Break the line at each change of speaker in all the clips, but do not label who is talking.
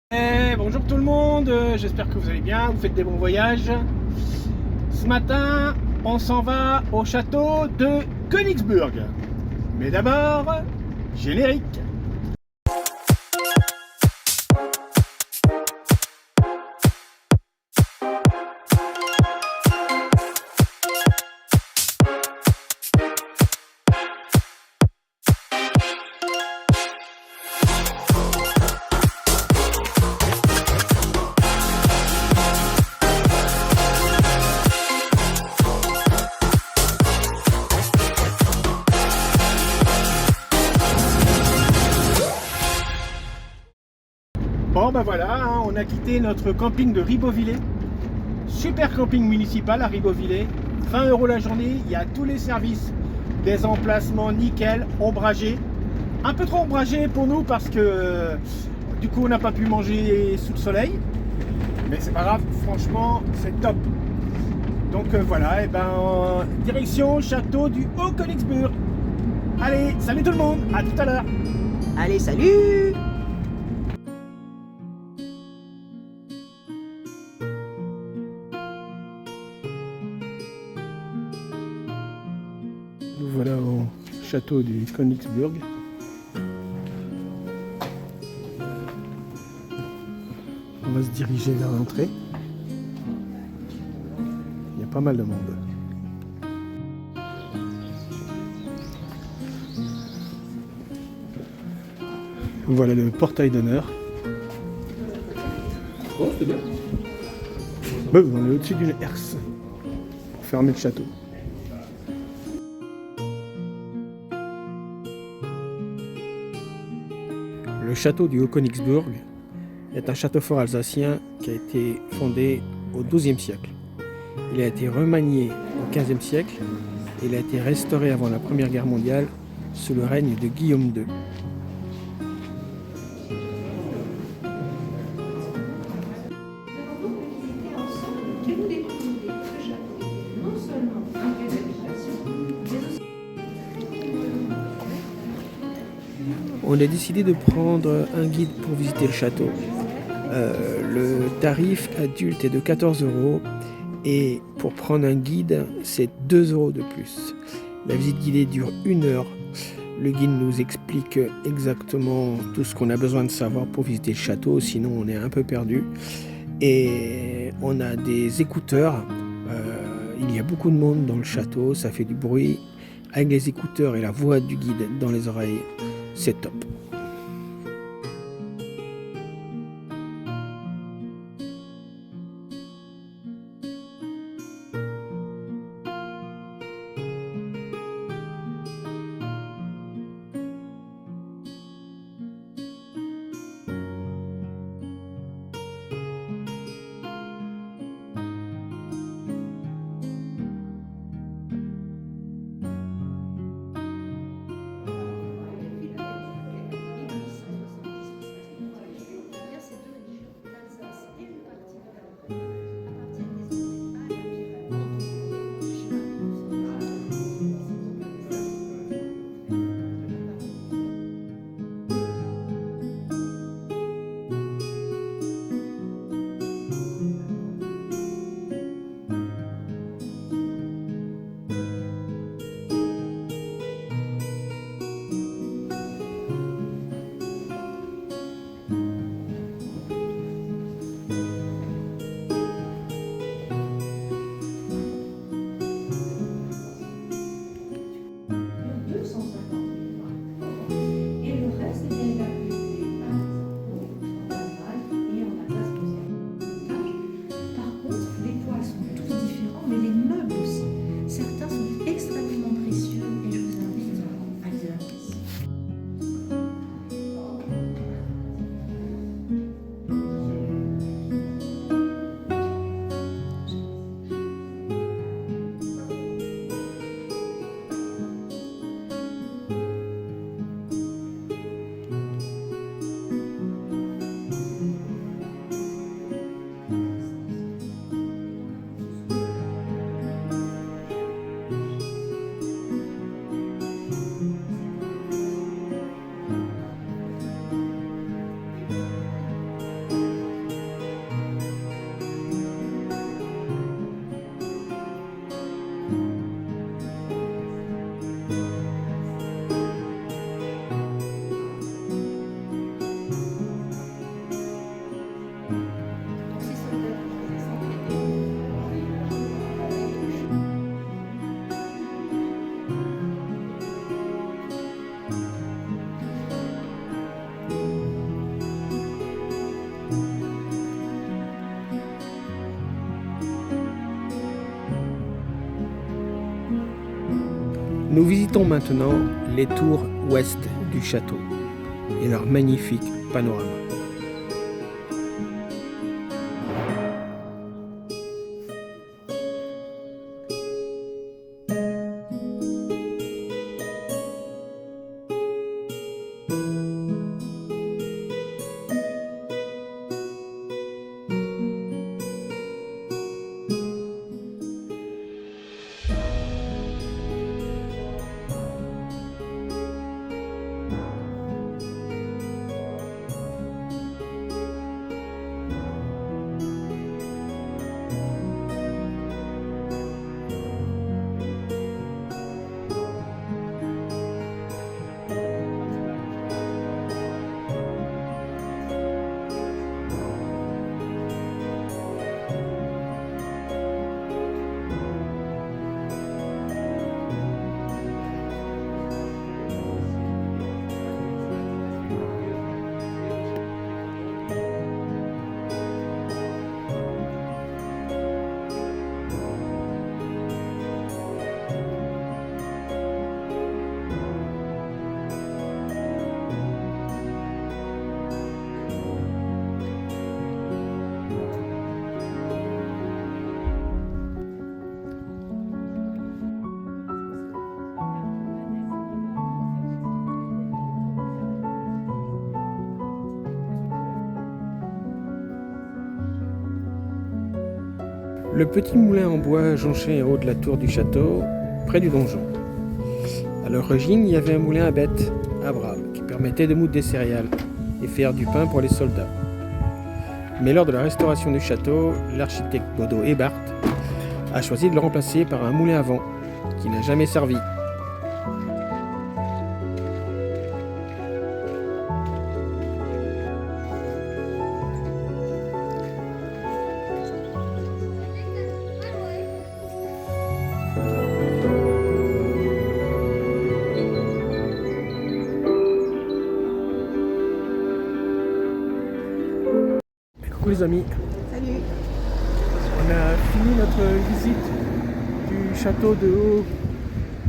Bonjour tout le monde, j'espère que vous allez bien, vous faites des bons voyages. Ce matin, on s'en va au château de Königsburg. Mais d'abord, générique. Bon ben voilà, hein, on a quitté notre camping de Ribeauvillé. Super camping municipal à Ribeauvillé. 20 € la journée, il y a tous les services. Des emplacements nickel, ombragés. Un peu trop ombragés pour nous parce que du coup on n'a pas pu manger sous le soleil. Mais c'est pas grave, franchement c'est top. Donc voilà, et direction château du Haut-Königsburg. Allez, salut tout le monde, à tout à l'heure.
Allez, salut!
Nous voilà au château du Königsburg. On va se diriger vers l'entrée. Il y a pas mal de monde. Voilà le portail d'honneur. Oh, c'est bien. On est au-dessus d'une herse pour fermer le château. Le château du Haut-Königsburg est un château fort alsacien qui a été fondé au XIIe siècle. Il a été remanié au XVe siècle et il a été restauré avant la Première Guerre mondiale sous le règne de Guillaume II. On a décidé de prendre un guide pour visiter le château. Le tarif adulte est de 14 € et pour prendre un guide, c'est 2 € de plus. La visite guidée dure 1 heure. Le guide nous explique exactement tout ce qu'on a besoin de savoir pour visiter le château, sinon on est un peu perdu. Et on a des écouteurs. Il y a beaucoup de monde dans le château, ça fait du bruit. Avec les écouteurs et la voix du guide dans les oreilles, c'est top. Nous visitons maintenant les tours ouest du château et leur magnifique panorama. Le petit moulin en bois jonchait en haut de la tour du château, près du donjon. À l'origine, il y avait un moulin à bêtes, à bras, qui permettait de moudre des céréales et faire du pain pour les soldats. Mais lors de la restauration du château, l'architecte Bodo Ebert a choisi de le remplacer par un moulin à vent, qui n'a jamais servi. Coucou les amis,
Salut.
on a fini notre visite du château de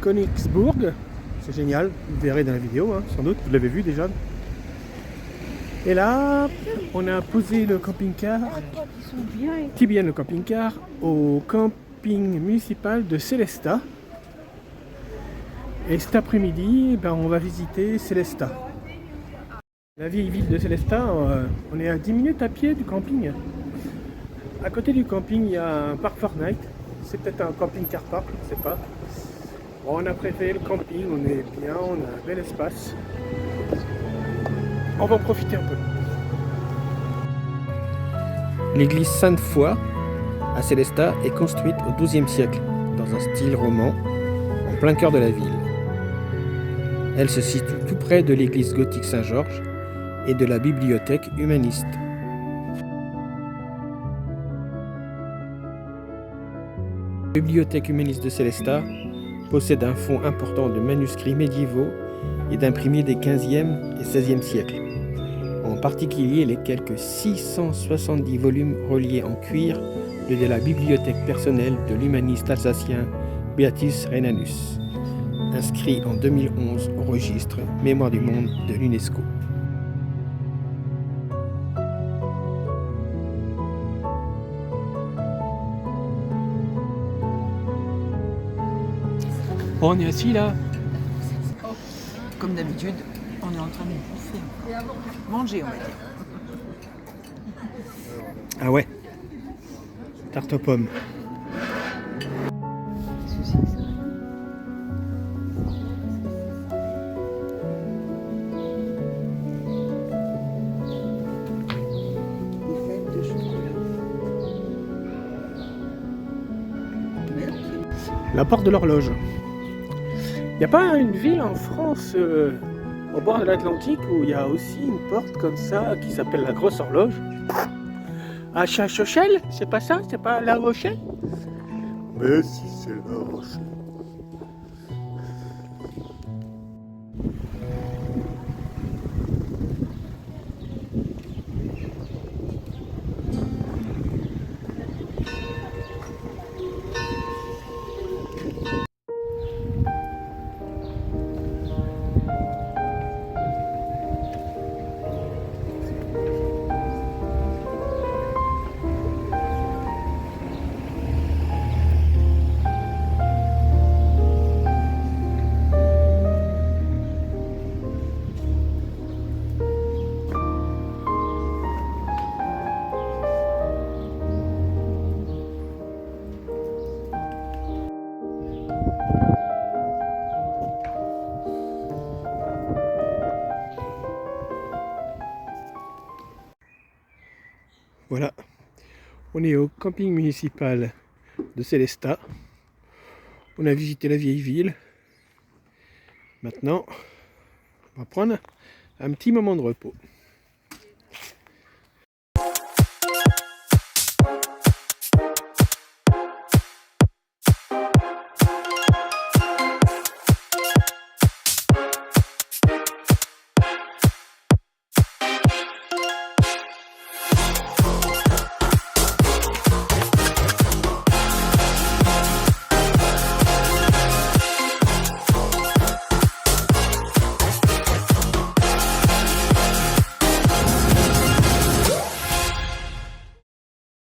Königsburg. C'est génial, vous verrez dans la vidéo, hein, sans doute, vous l'avez vu déjà. Et là, on a posé le camping-car, bien le camping-car, au camping municipal de Sélestat. Et cet après-midi, on va visiter Sélestat. La vieille ville de Sélestat, on est à 10 minutes à pied du camping. À côté du camping, il y a un parc Fortnite. C'est peut-être un camping-car park, je ne sais pas. Bon, on a préféré le camping, on est bien, on a un bel espace. On va en profiter un peu. L'église Sainte-Foy à Sélestat est construite au XIIe siècle, dans un style roman, en plein cœur de la ville. Elle se situe tout près de l'église gothique Saint-Georges et de la bibliothèque humaniste. La bibliothèque humaniste de Sélestat possède un fonds important de manuscrits médiévaux et d'imprimés des 15e et 16e siècles. En particulier les quelques 670 volumes reliés en cuir de la bibliothèque personnelle de l'humaniste alsacien Beatus Rhenanus, inscrit en 2011 au registre Mémoire du monde de l'UNESCO. Bon, on est assis là.
Comme d'habitude, on est en train de bouffer. Manger, on va dire.
Ah ouais, tarte aux pommes.
Qu'est-ce que c'est que ça? Des fèves de chocolat. Mais non, c'est-
La porte de l'horloge. Il n'y a pas une ville en France, au bord de l'Atlantique, où il y a aussi une porte comme ça qui s'appelle la Grosse Horloge? À Chachauchelle? C'est pas ça? C'est pas La Rochelle? Mais si, c'est La Rochelle. Voilà, on est au camping municipal de Célestat. On a visité la vieille ville. Maintenant, on va prendre un petit moment de repos.